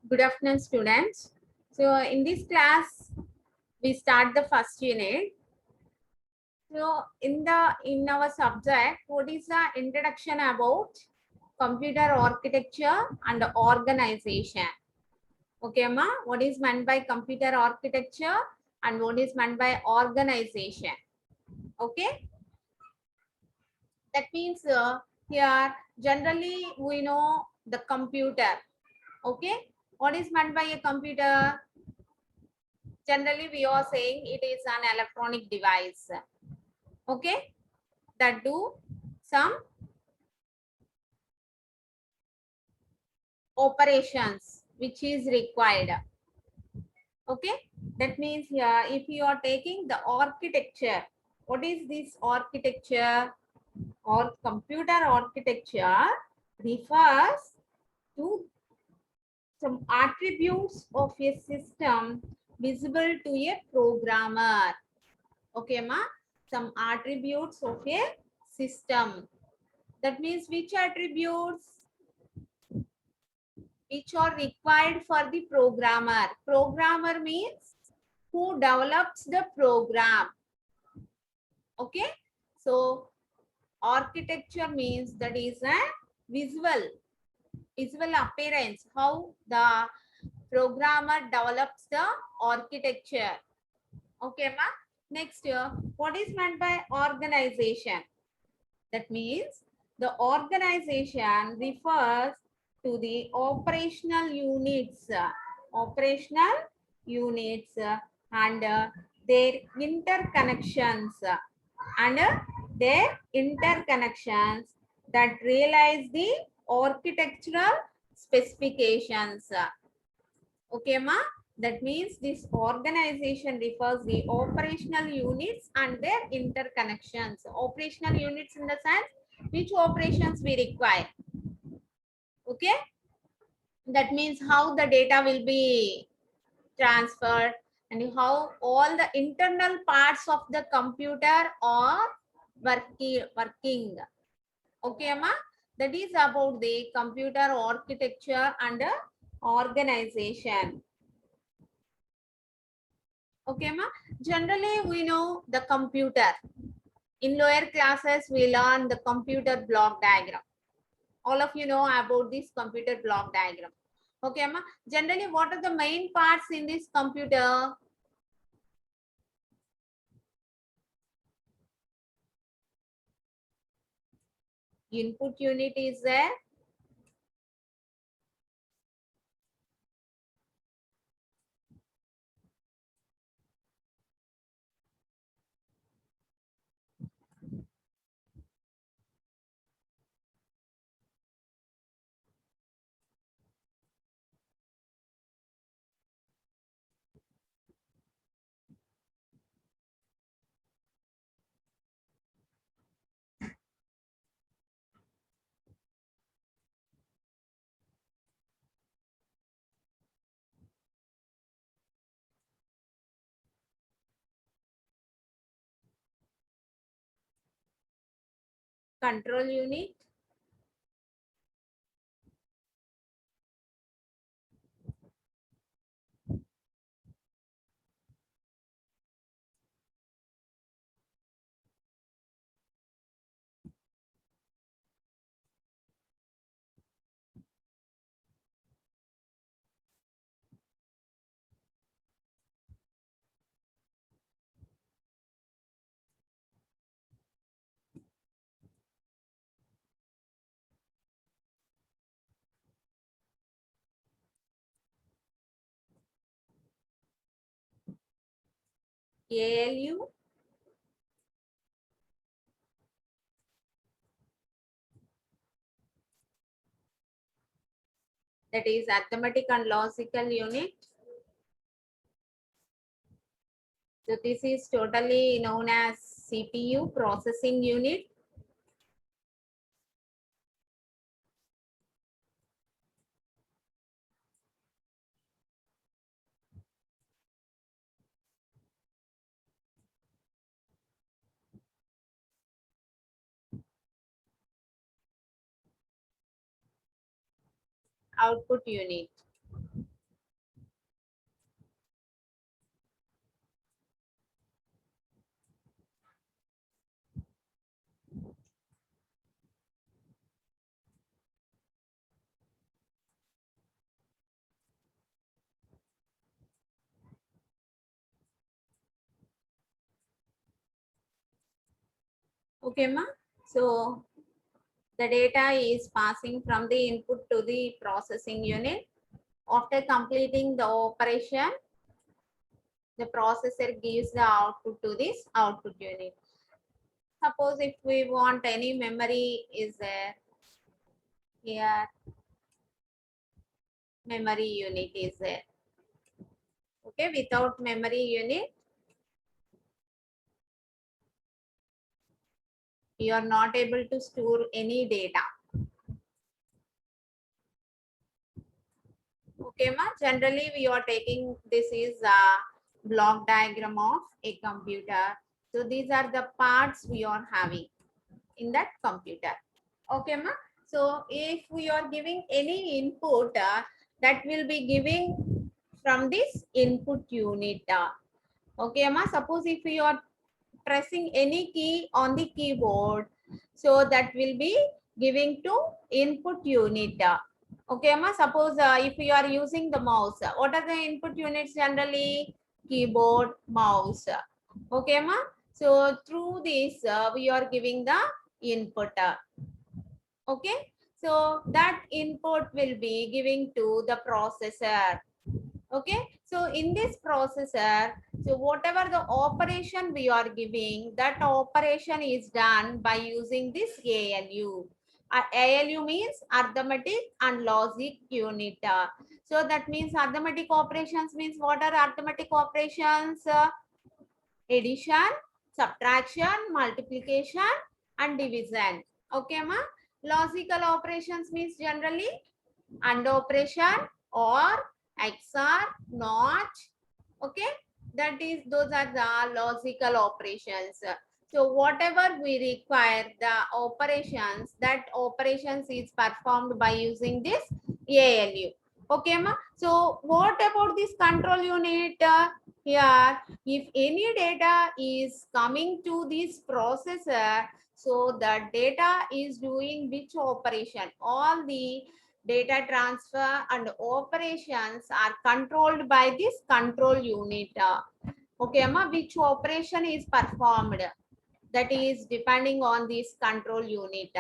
Good afternoon, students. So, in this class, we start the first unit. So, in our subject, what is the introduction about computer architecture and organization? Okay, ma. What is meant by computer architecture and what is meant by organization? Okay, that means here generally we know the computer. Okay, what is meant by a computer? Generally we are saying it is an electronic device, okay, that do some operations which is required. Okay, that means here if you are taking the architecture, what is this architecture? Or computer architecture refers to some attributes of a system visible to a programmer. Okay, ma, some attributes of a system. That means which attributes which are required for the programmer. Programmer means who develops the program. Okay, so architecture means that is a visual appearance, how the programmer develops the architecture. Okay, ma. Next, what is meant by organization? That means the organization refers to the operational units and their interconnections and their interconnections that realize the architectural specifications. Okay, ma. That means this organization refers the operational units and their interconnections. Operational units in the sense which operations we require. Okay, that means how the data will be transferred and how all the internal parts of the computer are working. Okay, ma. That is about the computer architecture and organization. Okay, ma. Generally, we know the computer. In lower classes, we learn the computer block diagram. All of you know about this computer block diagram. Okay, ma. Generally, what are the main parts in this computer? Input unit is there. Control unit. ALU. That is arithmetic and logical unit. So this is totally known as CPU, processing unit. Output unit. Okay, ma. So the data is passing from the input to the processing unit. After completing the operation, the processor gives the output to this output unit. Suppose if we want any memory is there, here memory unit is there. Okay, without memory unit, you are not able to store any data. Okay, ma. Generally, we are taking this is a block diagram of a computer. So these are the parts we are having in that computer. Okay, ma. So if we are giving any input, that will be giving from this input unit. Okay, ma. Suppose if you are pressing any key on the keyboard, so that will be giving to input unit. Okay, ma. Suppose if you are using the mouse, what are the input units generally? Keyboard, mouse. Okay, ma. So through this, we are giving the input. Okay, so that input will be giving to the processor. Okay, so in this processor, so whatever the operation we are giving, that operation is done by using this ALU. ALU means arithmetic and logic unit. So that means arithmetic operations means what are arithmetic operations? Addition, subtraction, multiplication and division. Okay, ma. Logical operations means generally AND operation or XOR, not. Okay, that is, those are the logical operations. So whatever we require the operations, that operations is performed by using this ALU. Okay, ma. So what about this control unit? Here, if any data is coming to this processor, so the data is doing which operation? All the data transfer and operations are controlled by this control unit. Okay, amma, which operation is performed? That is depending on this control unit.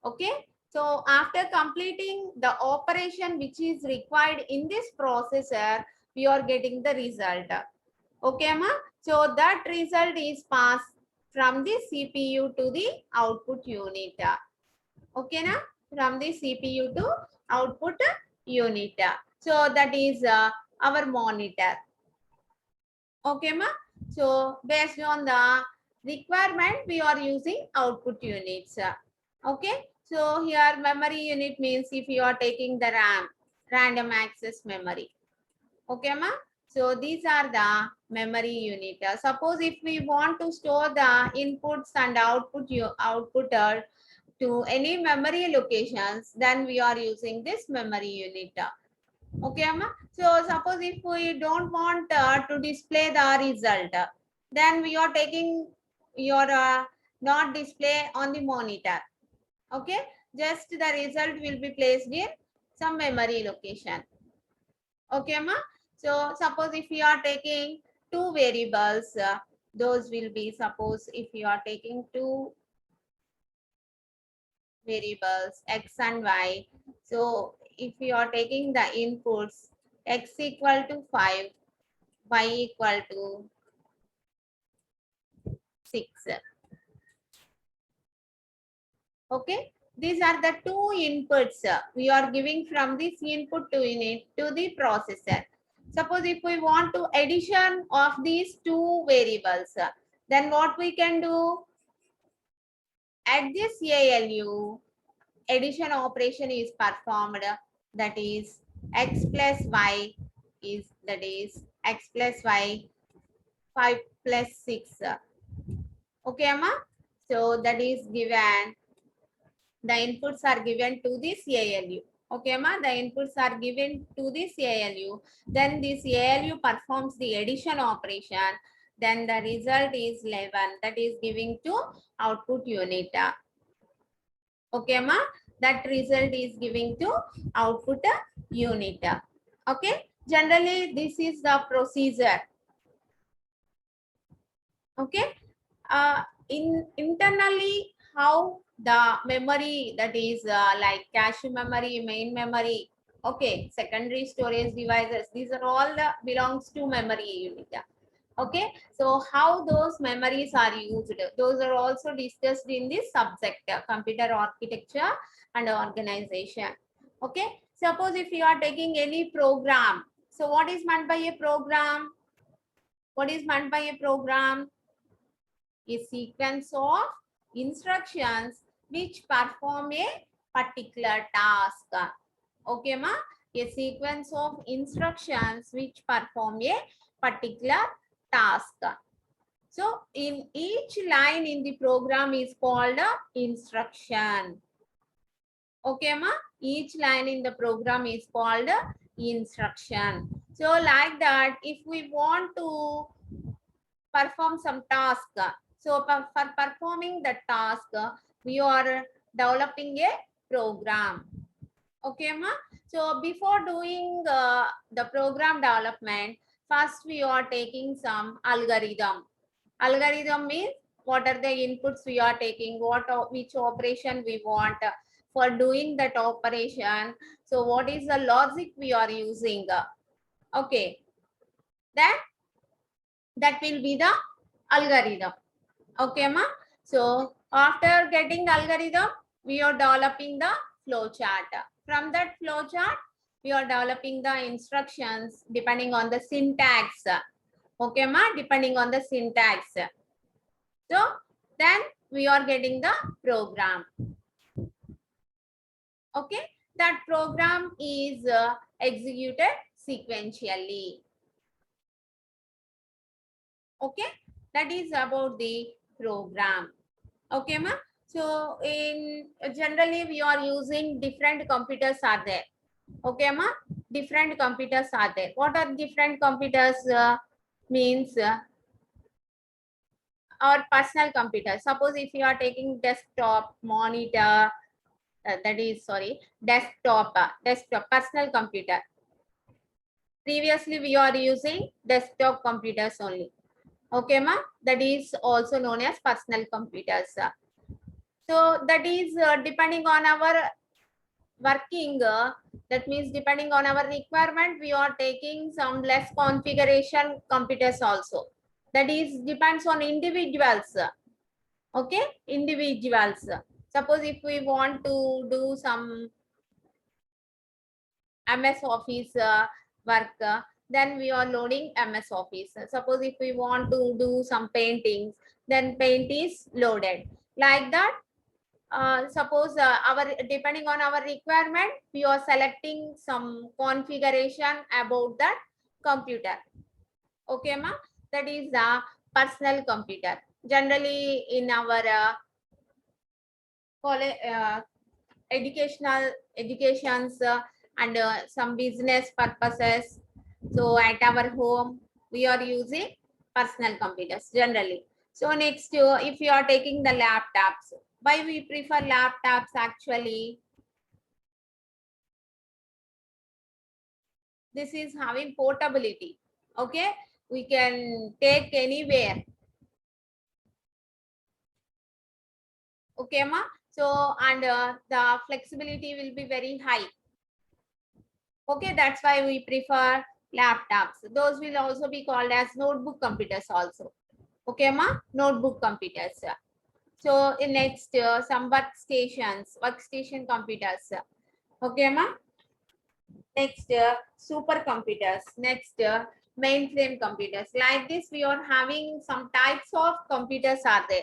Okay, so after completing the operation which is required in this processor, we are getting the result. Okay, amma, so that result is passed from the CPU to the output unit. Okay, na? From the CPU to output unit. So that is our monitor. Okay, ma? So based on the requirement, we are using output units. Okay, so here memory unit means if you are taking the RAM, random access memory. Okay, ma? So these are the memory unit. Suppose if we want to store the inputs and output to any memory locations, then we are using this memory unit. Okay, Amma? So suppose if we don't want to display the result, then we are taking your not display on the monitor. Okay, just the result will be placed in some memory location. Okay, Amma? So suppose if you are taking two variables, those will be, suppose if you are taking two variables x and y. So if you are taking the inputs x equal to 5, y equal to 6. Okay, these are the two inputs we are giving from this input to unit to the processor. Suppose if we want to addition of these two variables, then what we can do? At this ALU, addition operation is performed, that is x plus y is, that is x plus y 5 plus 6. Okay, Amma? So that is given, the inputs are given to this ALU. Okay, Amma? The inputs are given to this ALU. Then this ALU performs the addition operation. Then the result is 11, that is giving to output unit. Okay, ma? That result is giving to output unit. Okay, generally this is the procedure. Okay, internally how the memory, that is like cache memory, main memory, okay, secondary storage devices, these are all belongs to memory unit. Okay, so how those memories are used, those are also discussed in this subject, computer architecture and organization. Okay, suppose if you are taking any program, so what is meant by a program? What is meant by a program? A sequence of instructions which perform a particular task. Okay, ma? A sequence of instructions which perform a particular task. So in each line in the program is called a instruction. Okay, ma? Each line in the program is called a instruction. So like that, if we want to perform some task, so for performing the task, we are developing a program. Okay, ma? So before doing the program development, first we are taking some algorithm. Algorithm means what are the inputs we are taking, which operation we want for doing that operation. So what is the logic we are using? Okay, then that will be the algorithm. Okay, ma? So after getting algorithm, we are developing the flow chart. From that flow chart, we are developing the instructions depending on the syntax. Okay, ma? Depending on the syntax. So then we are getting the program. Okay, that program is executed sequentially. Okay, that is about the program. Okay, ma? So in generally we are using different computers are there. Okay, ma? Different computers are there. What are different computers? Means our personal computer. Suppose if you are taking desktop, monitor, that is sorry, desktop personal computer. Previously we are using desktop computers only. Okay, ma? That is also known as personal computers. So that is depending on our working, that means depending on our requirement, we are taking some less configuration computers also. That is depends on individuals. Okay, individuals. Suppose if we want to do some MS Office work, then we are loading MS Office. Suppose if we want to do some paintings, then paint is loaded. Like that, suppose our depending on our requirement, we are selecting some configuration about that computer. Okay, ma? That is the personal computer. Generally, in our educations and some business purposes. So at our home, we are using personal computers generally. So next, if you are taking the laptops, why we prefer laptops actually? This is having portability. Okay, we can take anywhere. Okay, ma? So, and the flexibility will be very high. Okay, that's why we prefer laptops. Those will also be called as notebook computers also. Okay, ma? Notebook computers. So in next, some workstation computers. Okay, ma? Next, supercomputers. Next, mainframe computers. Like this, we are having some types of computers are there.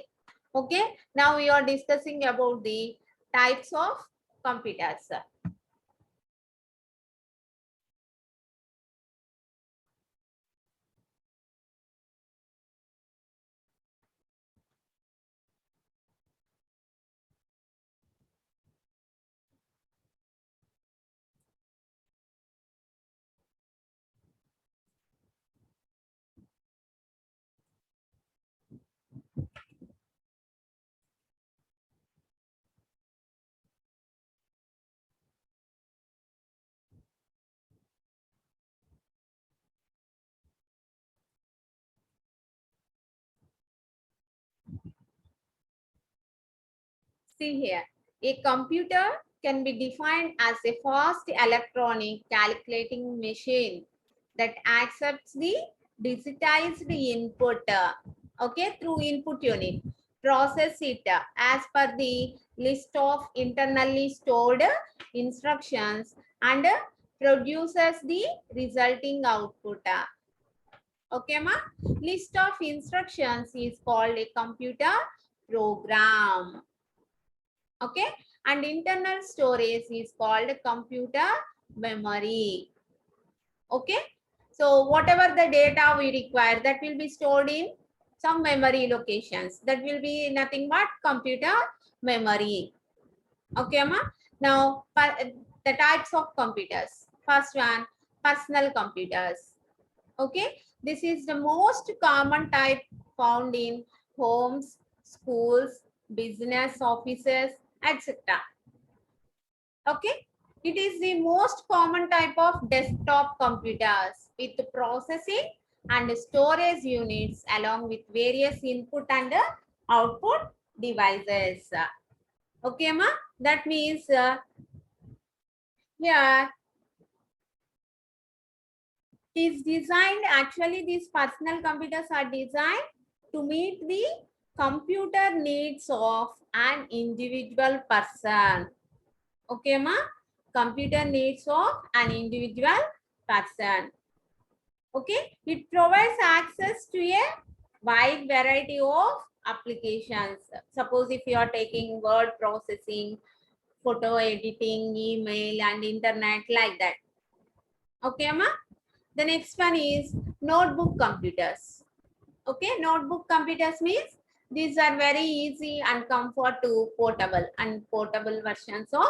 Okay, now we are discussing about the types of computers. See here, a computer can be defined as a fast electronic calculating machine that accepts the digitized input, okay, through input unit, process it as per the list of internally stored instructions, and produces the resulting output. Okay, ma? List of instructions is called a computer program. Okay, and internal storage is called computer memory. Okay, so whatever the data we require, that will be stored in some memory locations. That will be nothing but computer memory. Okay, ma? Now, the types of computers. First one, personal computers. Okay, this is the most common type found in homes, schools, business offices, etc. Okay, it is the most common type of desktop computers with processing and storage units along with various input and output devices. Okay, ma? That means here is designed, actually these personal computers are designed to meet the computer needs of an individual person. Okay, ma? Computer needs of an individual person. Okay, it provides access to a wide variety of applications. Suppose if you are taking word processing, photo editing, email, and internet, like that. Okay, ma? The next one is notebook computers. Okay, notebook computers means these are very easy and comfort to portable and portable versions of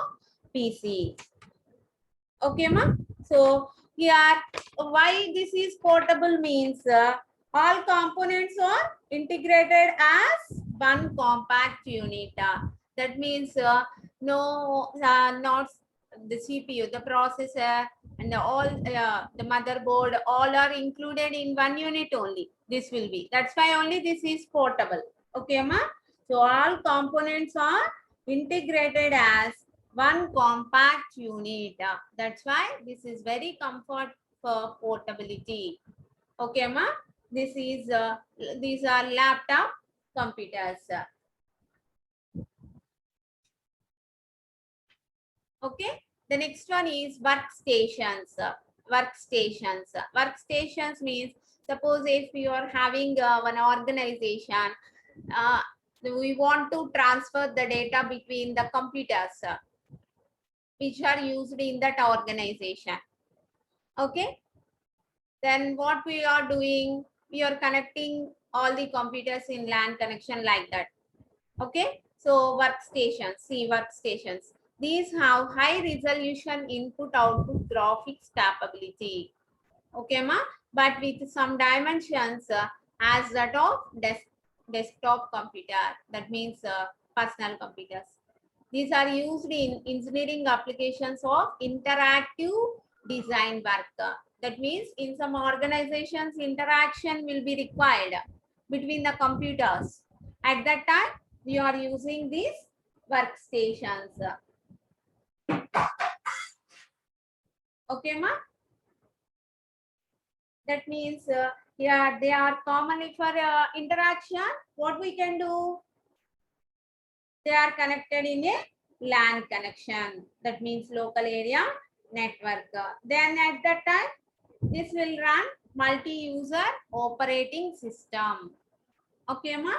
PC. Okay, ma? So here, why this is portable means all components are integrated as one compact unit. That means not the CPU, the processor, and all the motherboard, all are included in one unit only. This will be. That's why only this is portable. Okay, ma? So all components are integrated as one compact unit. That's why this is very comfort for portability. Okay, ma? This is these are laptop computers. Okay, the next one is workstations. Workstations. Workstations means, suppose if you are having one organization, uh, we want to transfer the data between the computers which are used in that organization. Okay, then what we are doing, we are connecting all the computers in LAN connection, like that. Okay, so workstations, see workstations. These have high resolution input output graphics capability. Okay, ma? But with some dimensions as that of desktop computer. That means personal computers. These are used in engineering applications of interactive design work. That means in some organizations, interaction will be required between the computers. At that time, we are using these workstations. Okay, ma? That means yeah, they are commonly for interaction. What we can do? They are connected in a LAN connection. That means local area network. Then at that time, this will run multi-user operating system. Okay, ma?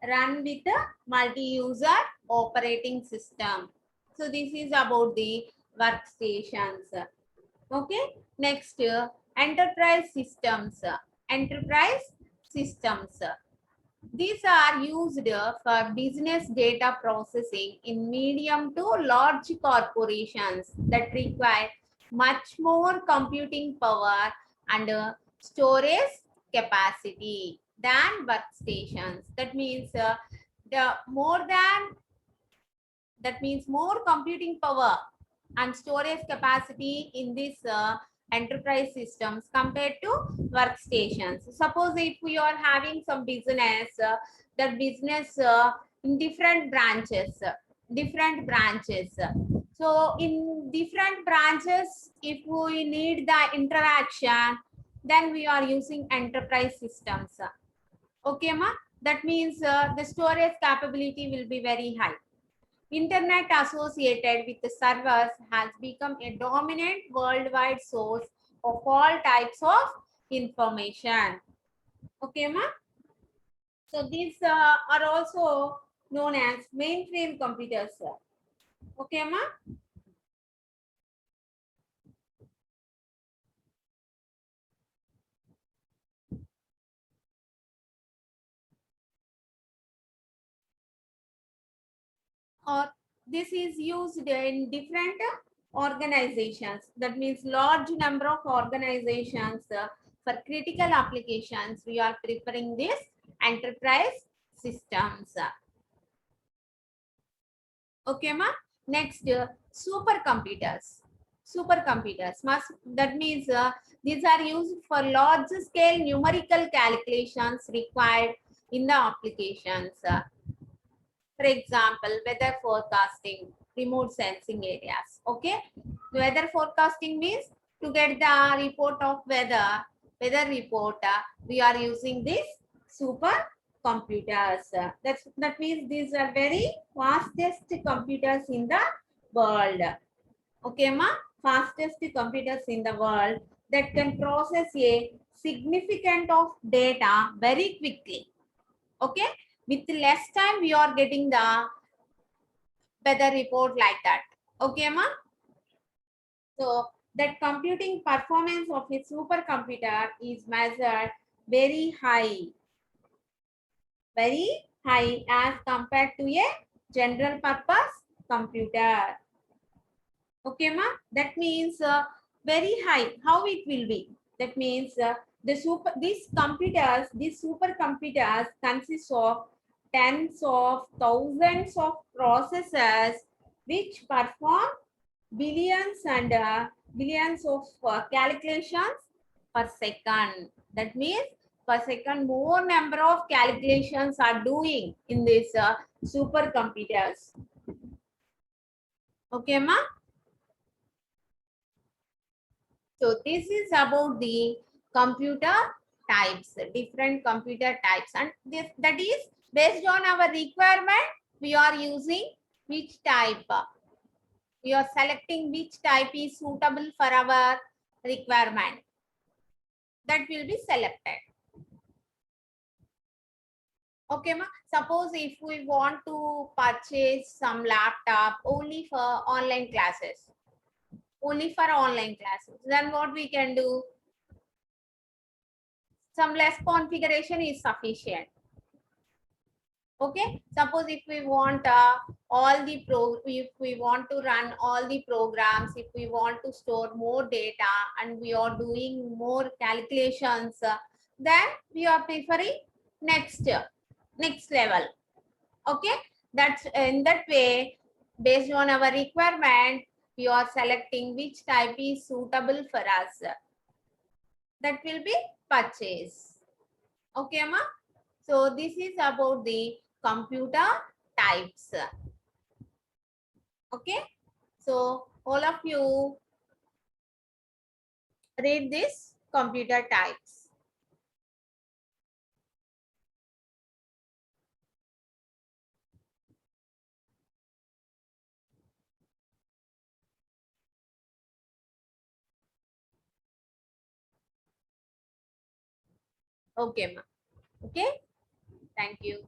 Run with the multi-user operating system. So this is about the workstations. Okay, next enterprise systems. Enterprise systems. These are used for business data processing in medium to large corporations that require much more computing power and storage capacity than workstations. That means more computing power and storage capacity in this enterprise systems compared to workstations. Suppose if we are having some business, that business in different branches, different branches. So in different branches, if we need the interaction, then we are using enterprise systems. Okay, ma? That means the storage capability will be very high. Internet associated with the servers has become a dominant worldwide source of all types of information. Okay, ma? So these are also known as mainframe computers. Okay, ma? Or this is used in different organizations. That means large number of organizations for critical applications. We are preparing this enterprise systems. Okay, ma? Next, supercomputers. Supercomputers must, that means these are used for large scale numerical calculations required in the applications. For example, weather forecasting, remote sensing areas. Okay, weather forecasting means to get the report of weather report, we are using this super computers. That means these are very fastest computers in the world. Okay, ma? Fastest computers in the world that can process a significant of data very quickly. Okay, with less time we are getting the weather report like that. Okay, ma? So that computing performance of a supercomputer is measured very high as compared to a general purpose computer. Okay, ma? That means very high. How it will be? That means these supercomputers consist of tens of thousands of processors which perform billions and billions of calculations per second. That means per second more number of calculations are doing in these supercomputers. Okay, ma? So this is about the computer types, different computer types, and this, that is based on our requirement, we are using which type. We are selecting which type is suitable for our requirement. That will be selected. Okay, ma. Suppose if we want to purchase some laptop only for online classes, then what we can do? Some less configuration is sufficient. Okay, suppose if we want if we want to run all the programs, if we want to store more data and we are doing more calculations, then we are preferring next level. Okay, that's in that way, based on our requirement, we are selecting which type is suitable for us. That will be purchase. Okay, ma? So this is about the computer types. Okay, so all of you read this computer types. Okay, ma. Okay, thank you.